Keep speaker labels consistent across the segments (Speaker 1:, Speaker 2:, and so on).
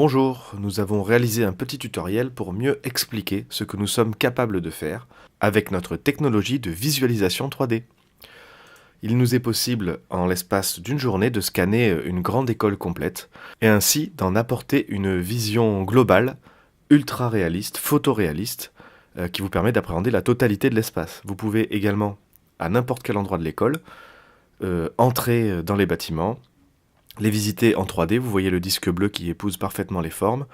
Speaker 1: Bonjour, nous avons réalisé un petit tutoriel pour mieux expliquer ce que nous sommes capables de faire avec notre technologie de visualisation 3D. Il nous est possible, en l'espace d'une journée, de scanner une grande école complète et ainsi d'en apporter une vision globale, ultra réaliste, photoréaliste, qui vous permet d'appréhender la totalité de l'espace. Vous pouvez également, à n'importe quel endroit de l'école, entrer dans les bâtiments, les visiter en 3D, vous voyez le disque bleu qui épouse parfaitement les formes,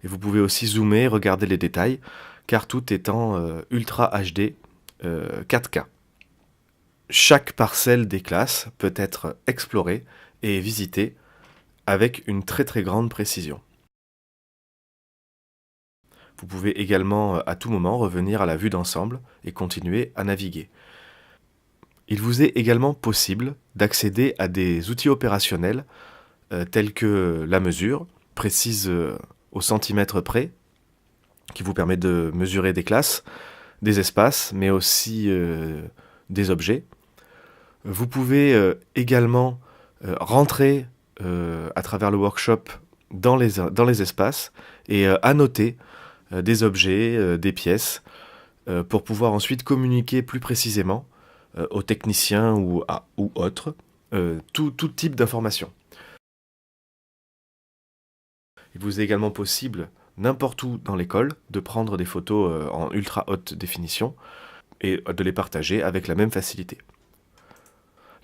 Speaker 1: et vous pouvez aussi zoomer, regarder les détails, car tout est en Ultra HD 4K. Chaque parcelle des classes peut être explorée et visitée avec une très très grande précision. Vous pouvez également à tout moment revenir à la vue d'ensemble et continuer à naviguer. Il vous est également possible d'accéder à des outils opérationnels tels que la mesure, précise au centimètre près, qui vous permet de mesurer des classes, des espaces, mais aussi des objets. Vous pouvez également rentrer à travers le workshop dans les espaces et annoter des objets, des pièces, pour pouvoir ensuite communiquer plus précisément aux techniciens ou autres tout type d'informations. Il vous est également possible, n'importe où dans l'école, de prendre des photos en ultra haute définition et de les partager avec la même facilité.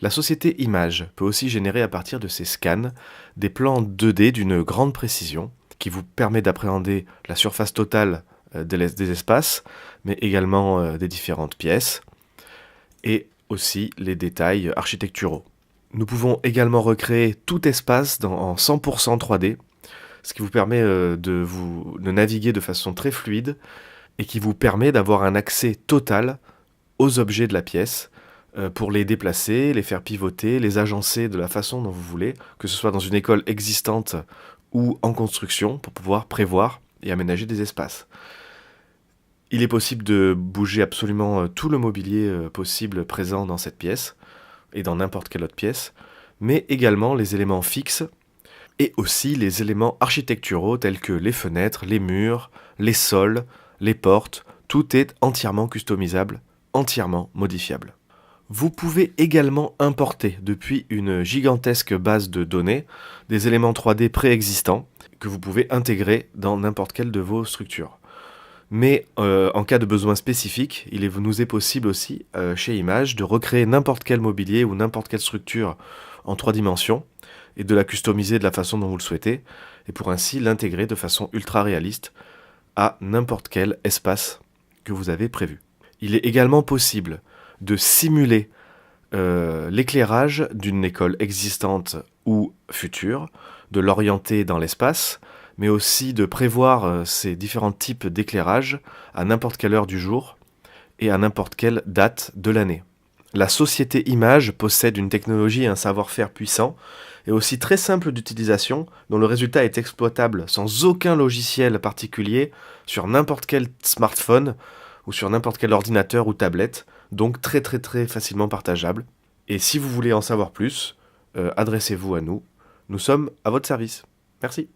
Speaker 1: La société Image peut aussi générer à partir de ses scans des plans 2D d'une grande précision qui vous permet d'appréhender la surface totale des espaces, mais également des différentes pièces et aussi les détails architecturaux. Nous pouvons également recréer tout espace en 100% 3D, ce qui vous permet de naviguer de façon très fluide et qui vous permet d'avoir un accès total aux objets de la pièce pour les déplacer, les faire pivoter, les agencer de la façon dont vous voulez, que ce soit dans une école existante ou en construction, pour pouvoir prévoir et aménager des espaces. Il est possible de bouger absolument tout le mobilier possible présent dans cette pièce et dans n'importe quelle autre pièce, mais également les éléments fixes et aussi les éléments architecturaux tels que les fenêtres, les murs, les sols, les portes. Tout est entièrement customisable, entièrement modifiable. Vous pouvez également importer depuis une gigantesque base de données des éléments 3D préexistants que vous pouvez intégrer dans n'importe quelle de vos structures. Mais en cas de besoin spécifique, nous est possible aussi chez Image de recréer n'importe quel mobilier ou n'importe quelle structure en 3 dimensions et de la customiser de la façon dont vous le souhaitez, et pour ainsi l'intégrer de façon ultra réaliste à n'importe quel espace que vous avez prévu. Il est également possible de simuler l'éclairage d'une école existante ou future, de l'orienter dans l'espace, mais aussi de prévoir ces différents types d'éclairage à n'importe quelle heure du jour et à n'importe quelle date de l'année. La société Image possède une technologie et un savoir-faire puissant et aussi très simple d'utilisation, dont le résultat est exploitable sans aucun logiciel particulier sur n'importe quel smartphone ou sur n'importe quel ordinateur ou tablette, donc très très très facilement partageable. Et si vous voulez en savoir plus, adressez-vous à nous. Nous sommes à votre service. Merci.